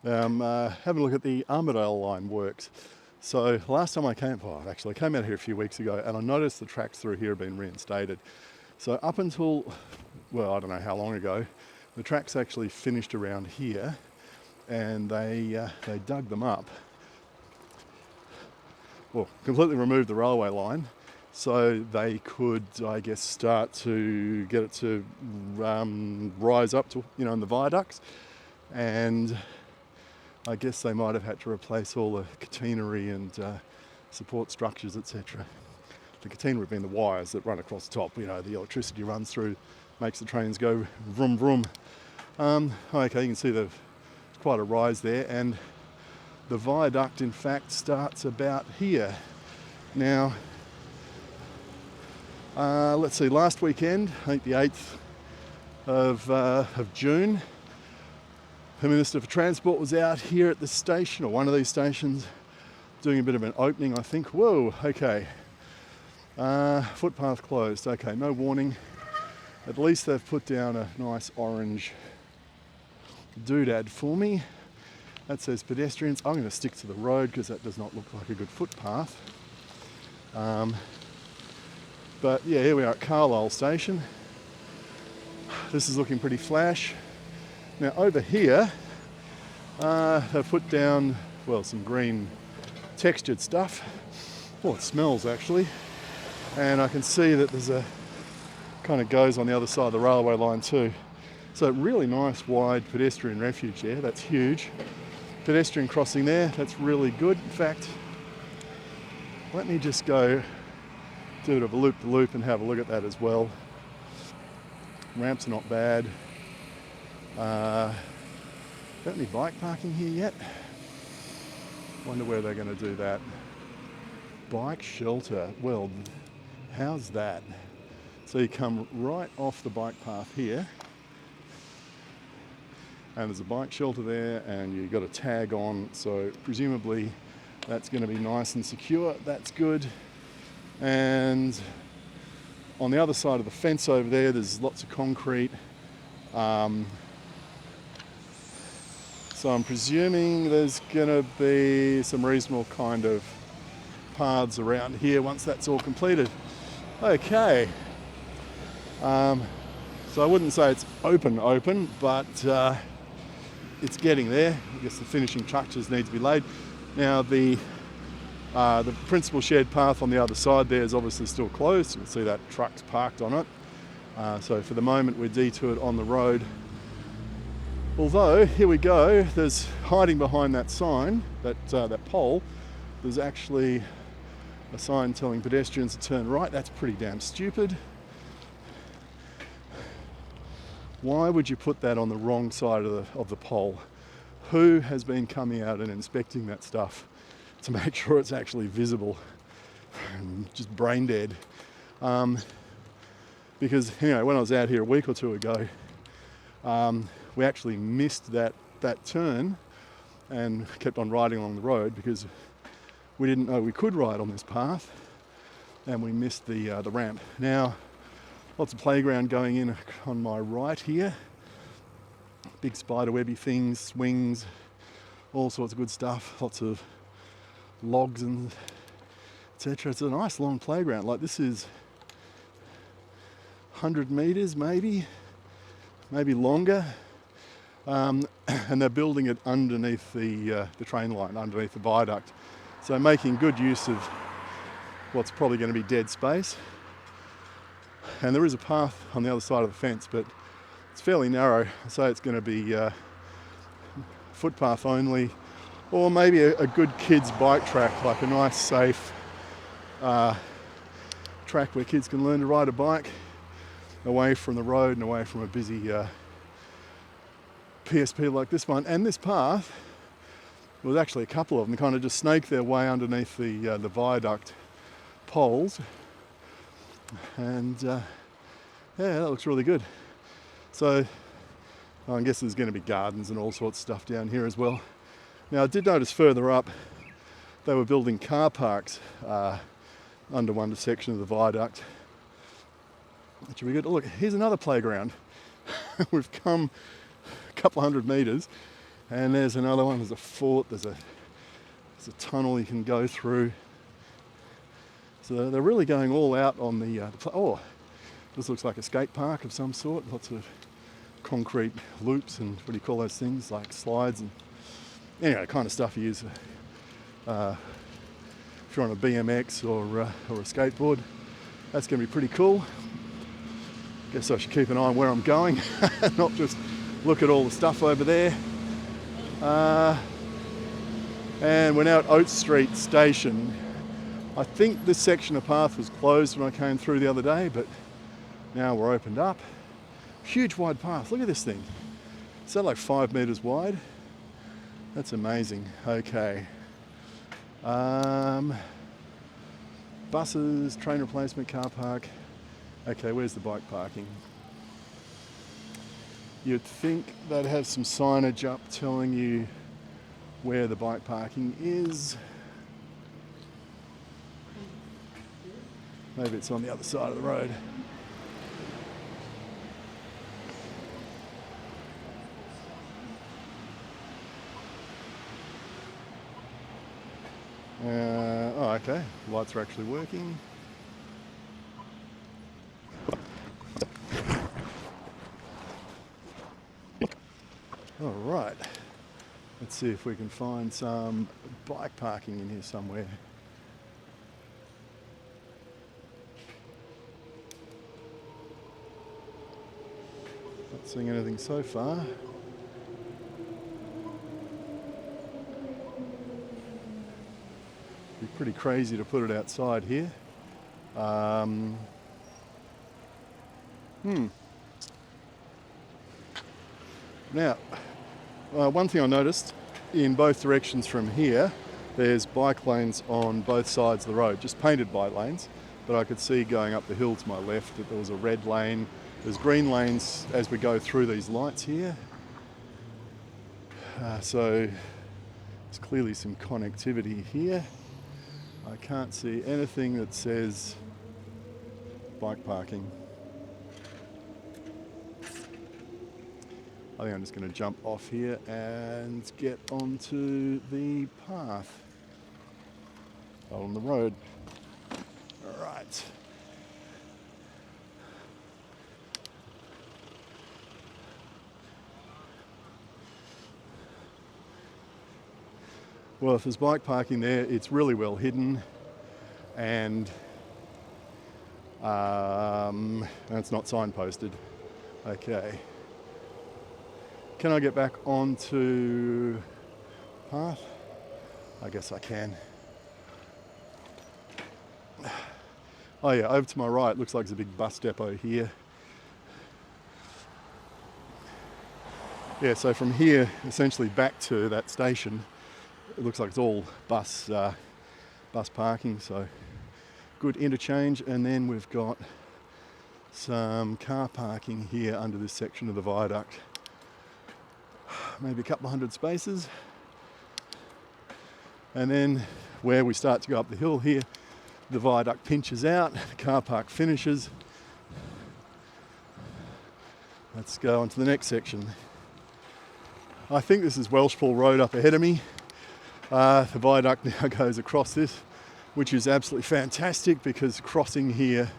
Having a look at the Armadale line works. So last time I came out here a few weeks ago, and I noticed the tracks through here have been reinstated. So up until, well, I don't know how long ago, the tracks actually finished around here, and they dug them up. Well, completely removed the railway line, so they could, I guess, start to get it to rise up to, in the viaducts, and I guess they might have had to replace all the catenary and support structures, etc. The catenary being the wires that run across the top, the electricity runs through, makes the trains go vroom vroom. Okay, you can see there's quite a rise there, and the viaduct in fact starts about here. Now, let's see, last weekend, I think the 8th of June, the Minister for Transport was out here at the station, or one of these stations, doing a bit of an opening, I think. Whoa, okay. Footpath closed. Okay, no warning. At least they've put down a nice orange doodad for me. That says pedestrians. I'm going to stick to the road because that does not look like a good footpath. But yeah, here we are at Carlisle Station. This is looking pretty flash. Now over here, they've put down, well, some green textured stuff. Oh, it smells actually. And I can see that there's a kind of goes on the other side of the railway line too. So really nice wide pedestrian refuge there, that's huge. Pedestrian crossing there, that's really good. In fact, let me just go do a bit of a loop-the-loop and have a look at that as well. Ramps are not bad. Got any bike parking here yet? Wonder where they're going to do that. Bike shelter, well, how's that? So you come right off the bike path here, and there's a bike shelter there, and you've got a tag on, so presumably that's going to be nice and secure. That's good. And on the other side of the fence over there, there's lots of concrete. So I'm presuming there's going to be some reasonable kind of paths around here once that's all completed. Okay. So I wouldn't say it's open, but it's getting there. I guess the finishing touches need to be laid. Now the principal shared path on the other side there is obviously still closed. You can see that truck's parked on it. So for the moment we're detoured on the road. Although, here we go, there's hiding behind that sign, that pole, there's actually a sign telling pedestrians to turn right. That's pretty damn stupid. Why would you put that on the wrong side of the pole? Who has been coming out and inspecting that stuff to make sure it's actually visible? Just brain dead. Because, when I was out here a week or two ago, we actually missed that turn and kept on riding along the road because we didn't know we could ride on this path, and we missed the ramp. Now, lots of playground going in on my right here. Big spiderwebby things, swings, all sorts of good stuff. Lots of logs and etc. It's a nice long playground. Like, this is 100 metres maybe longer. And they're building it underneath the train line, underneath the viaduct. So making good use of what's probably going to be dead space. And there is a path on the other side of the fence, but it's fairly narrow. So it's going to be footpath only, or maybe a good kids bike track, like a nice safe track where kids can learn to ride a bike away from the road and away from a busy PSP like this one. And this path, was actually a couple of them, kind of just snake their way underneath the viaduct poles, and yeah, that looks really good. So I guess there's going to be gardens and all sorts of stuff down here as well. Now, I did notice further up they were building car parks under one section of the viaduct, which would be good. Oh, look, here's another playground. We've come a couple hundred metres And there's another one, there's a fort, there's a tunnel you can go through. So they're really going all out on the oh, this looks like a skate park of some sort, lots of concrete loops and what do you call those things, like slides and anyway, the kind of stuff you use if you're on a BMX or a skateboard. That's going to be pretty cool. Guess I should keep an eye on where I'm going, not just look at all the stuff over there. And we're now at Oates Street Station. I think this section of path was closed when I came through the other day, but now we're opened up. Huge wide path, look at this thing. Is that like 5 meters wide? That's amazing. Okay. Buses, train replacement car park. Okay, where's the bike parking? You'd think they'd have some signage up telling you where the bike parking is. Maybe it's on the other side of the road. Oh, okay. Lights are actually working. All right. Let's see if we can find some bike parking in here somewhere. Not seeing anything so far. Be pretty crazy to put it outside here. Now, one thing I noticed, in both directions from here, there's bike lanes on both sides of the road, just painted bike lanes, but I could see going up the hill to my left that there was a red lane. There's green lanes as we go through these lights here. So there's clearly some connectivity here. I can't see anything that says bike parking. I think I'm just going to jump off here and get onto the path on the road. All right. Well, if there's bike parking there, it's really well hidden, and it's not signposted. Okay. Can I get back onto path? I guess I can. Oh yeah, over to my right, looks like there's a big bus depot here. Yeah, so from here, essentially back to that station, it looks like it's all bus parking, so good interchange. And then we've got some car parking here under this section of the viaduct. Maybe a couple of hundred spaces. And then where we start to go up the hill here, the viaduct pinches out, the car park finishes. Let's go on to the next section. I think this is Welshpool Road up ahead of me. The viaduct now goes across this, which is absolutely fantastic because crossing here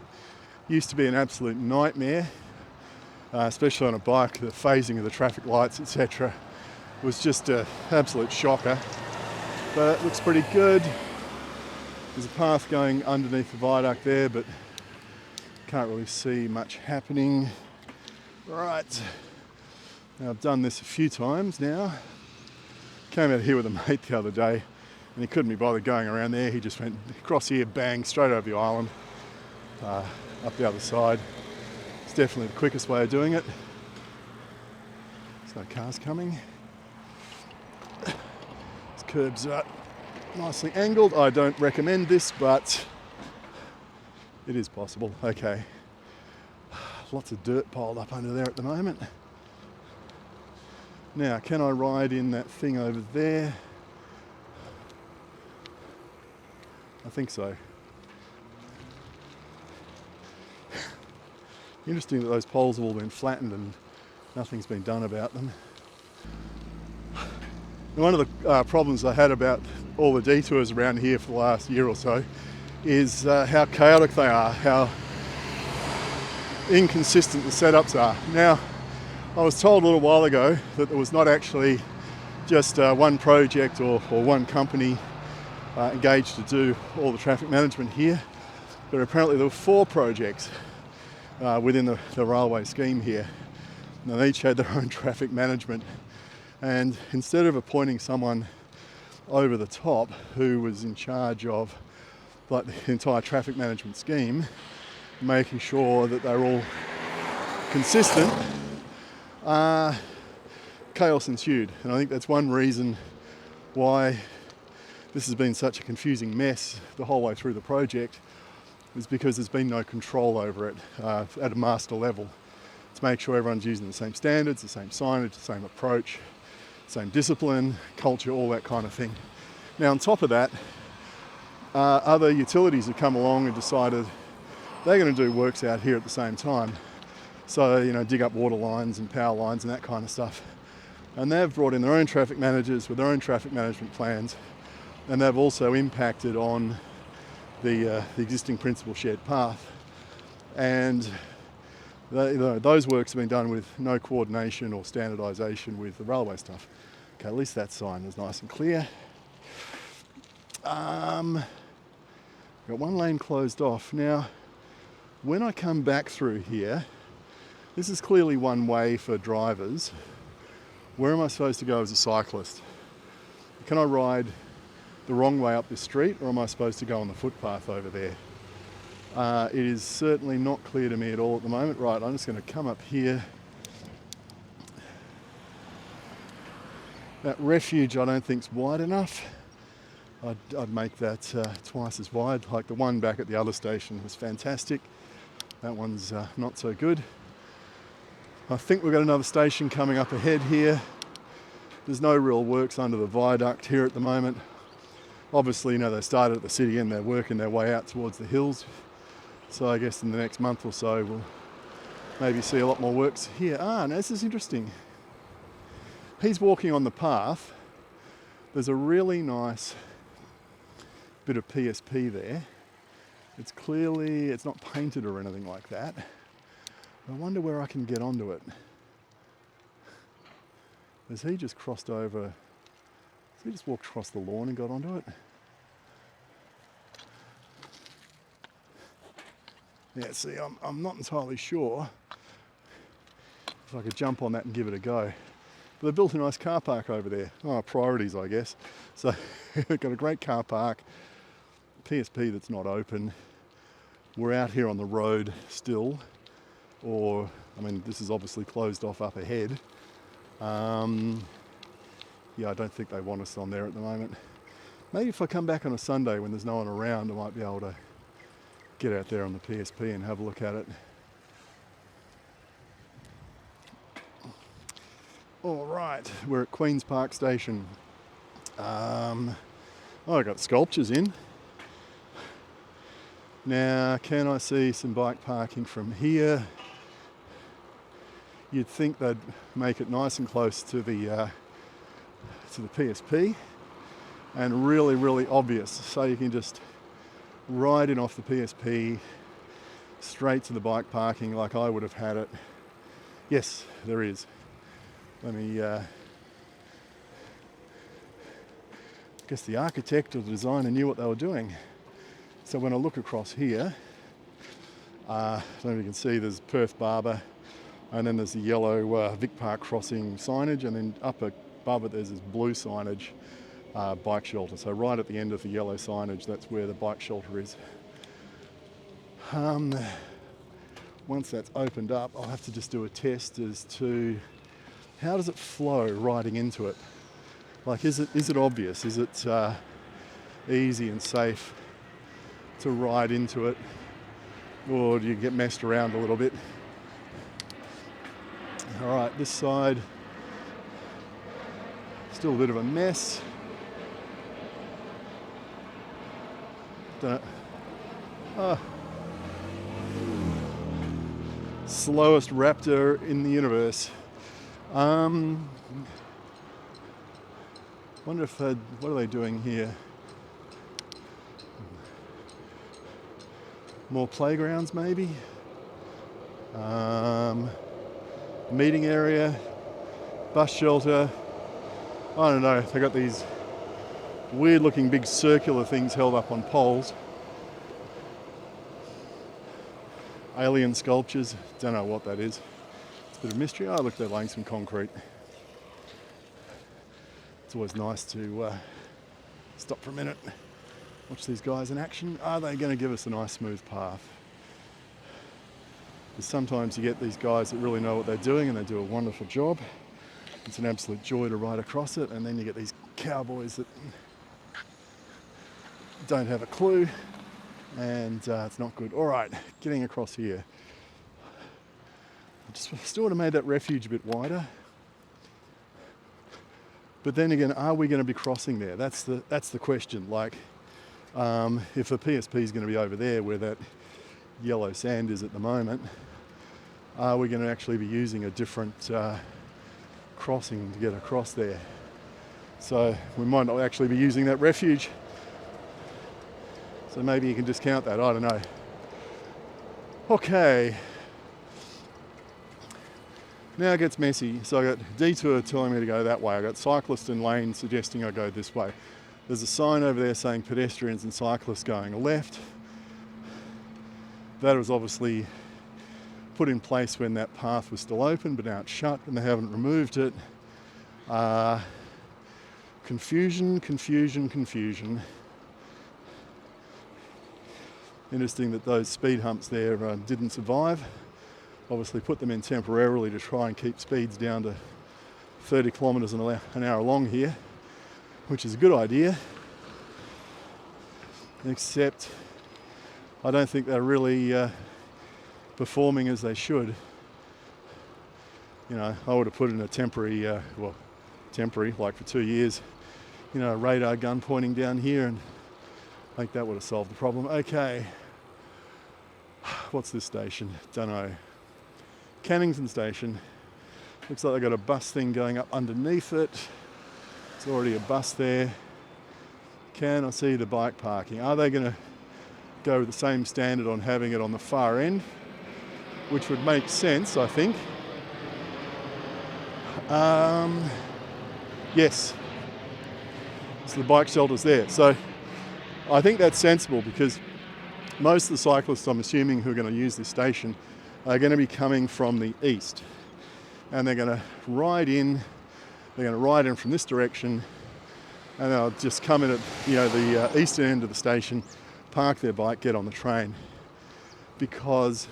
used to be an absolute nightmare, especially on a bike. The phasing of the traffic lights, etc., was just an absolute shocker. But it looks pretty good. There's a path going underneath the viaduct there, but can't really see much happening. Right, now I've done this a few times now. Came out here with a mate the other day and he couldn't be bothered going around there. He just went across here, bang, straight over the island, up the other side. It's definitely the quickest way of doing it. There's no cars coming. These curbs are nicely angled. I don't recommend this, but it is possible. Okay. Lots of dirt piled up under there at the moment. Now, can I ride in that thing over there? I think so. Interesting that those poles have all been flattened and nothing's been done about them. And one of the problems I had about all the detours around here for the last year or so is how chaotic they are, how inconsistent the setups are. Now, I was told a little while ago that there was not actually just one project or one company engaged to do all the traffic management here, but apparently there were 4 projects within the railway scheme here. And they each had their own traffic management. And instead of appointing someone over the top who was in charge of like the entire traffic management scheme, making sure that they're all consistent, chaos ensued. And I think that's one reason why this has been such a confusing mess the whole way through the project, is because there's been no control over it at a master level to make sure everyone's using the same standards, the same signage, the same approach, same discipline, culture, all that kind of thing. Now, on top of that, other utilities have come along and decided they're going to do works out here at the same time. So, dig up water lines and power lines and that kind of stuff. And they've brought in their own traffic managers with their own traffic management plans, and they've also impacted on the existing principal shared path. And those works have been done with no coordination or standardisation with the railway stuff. Okay, at least that sign was nice and clear. Got one lane closed off. Now, when I come back through here, this is clearly one way for drivers. Where am I supposed to go as a cyclist? Can I ride the wrong way up this street, or am I supposed to go on the footpath over there? It is certainly not clear to me at all at the moment. Right, I'm just going to come up here. That refuge I don't think is wide enough. I'd make that twice as wide. Like the one back at the other station was fantastic. That one's not so good. I think we've got another station coming up ahead here. There's no real works under the viaduct here at the moment. Obviously, they started at the city and they're working their way out towards the hills. So I guess in the next month or so, we'll maybe see a lot more works here. Now this is interesting. He's walking on the path. There's a really nice bit of PSP there. It's not painted or anything like that. I wonder where I can get onto it. Has he just crossed over? Has he just walked across the lawn and got onto it? Yeah, see, I'm not entirely sure if I could jump on that and give it a go. But they built a nice car park over there. Priorities, I guess. So they've got a great car park, PSP that's not open. We're out here on the road still. This is obviously closed off up ahead. I don't think they want us on there at the moment. Maybe if I come back on a Sunday when there's no one around, I might be able to get out there on the PSP and have a look at it. All right, we're at Queen's Park Station. I got sculptures in. Now, can I see some bike parking from here? You'd think they'd make it nice and close to the PSP and really, really obvious. So you can just ride in off the PSP straight to the bike parking like I would have had it. Yes, there is. Let me, I guess the architect or the designer knew what they were doing. So when I look across here, I don't know if you can see there's Perth Barber, and then there's the yellow Vic Park crossing signage, and then up above it there's this blue signage, bike shelter. So right at the end of the yellow signage, that's where the bike shelter is. Once that's opened up, I'll have to just do a test as to how does it flow riding into it. Like, is it obvious? Is it easy and safe to ride into it, or do you get messed around a little bit? All right, this side, still a bit of a mess. Slowest raptor in the universe. Wonder if what are they doing here? More playgrounds maybe? Meeting area, bus shelter. I don't know, they got these weird looking big circular things held up on poles. Alien sculptures, don't know what that is. It's a bit of mystery. Oh look, they're laying some concrete. It's always nice to stop for a minute, watch these guys in action. Are they going to give us a nice smooth path? Because sometimes you get these guys that really know what they're doing and they do a wonderful job. It's an absolute joy to ride across it, and then you get these cowboys that don't have a clue, and it's not good. All right, getting across here. I just still would have made that refuge a bit wider. But then again, are we going to be crossing there? That's the question. Like, if the PSP is going to be over there where that yellow sand is at the moment, are we going to actually be using a different crossing to get across there? So we might not actually be using that refuge. So maybe you can discount that, I don't know. Okay. Now it gets messy. So I got detour telling me to go that way. I got cyclist and lane suggesting I go this way. There's a sign over there saying pedestrians and cyclists going left. That was obviously put in place when that path was still open, but now it's shut and they haven't removed it. Confusion. Interesting that those speed humps there didn't survive. Obviously put them in temporarily to try and keep speeds down to 30 kilometres an hour along here, which is a good idea, except I don't think they're really performing as they should. You know, I would have put in a temporary, like for 2 years, you know, a radar gun pointing down here, and I think that would have solved the problem. Okay, what's this station? Don't know. Cannington Station. Looks like they've got a bus thing going up underneath it. There's already a bus there. Can I see the bike parking? Are they going to go with the same standard on having it on the far end? Which would make sense, I think. Yes. So the bike shelter's there. So I think that's sensible, because most of the cyclists, I'm assuming, who are going to use this station are going to be coming from the east, and they're going to ride in. They're going to ride in from this direction, and they'll just come in at the eastern end of the station, park their bike, get on the train. Because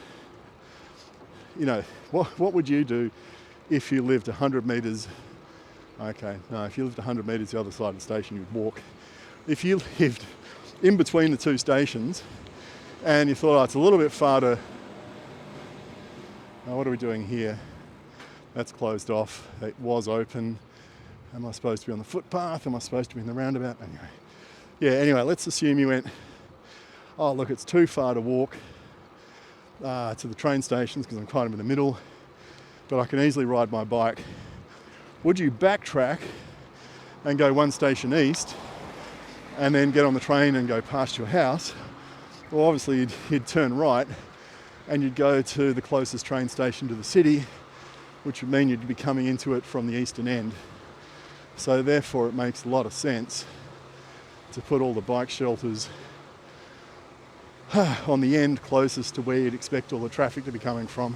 what would you do if you lived 100 metres? Okay, no, if you lived 100 metres the other side of the station, you'd walk. If you lived in between the two stations and you thought, it's a little bit far to... what are we doing here? That's closed off. It was open. Am I supposed to be on the footpath? Am I supposed to be in the roundabout? Anyway, let's assume you went, oh look, it's too far to walk to the train stations because I'm kind of in the middle, but I can easily ride my bike. Would you backtrack and go one station east and then get on the train and go past your house? Well, obviously you'd turn right and you'd go to the closest train station to the city, which would mean you'd be coming into it from the eastern end. So therefore it makes a lot of sense to put all the bike shelters on the end closest to where you'd expect all the traffic to be coming from.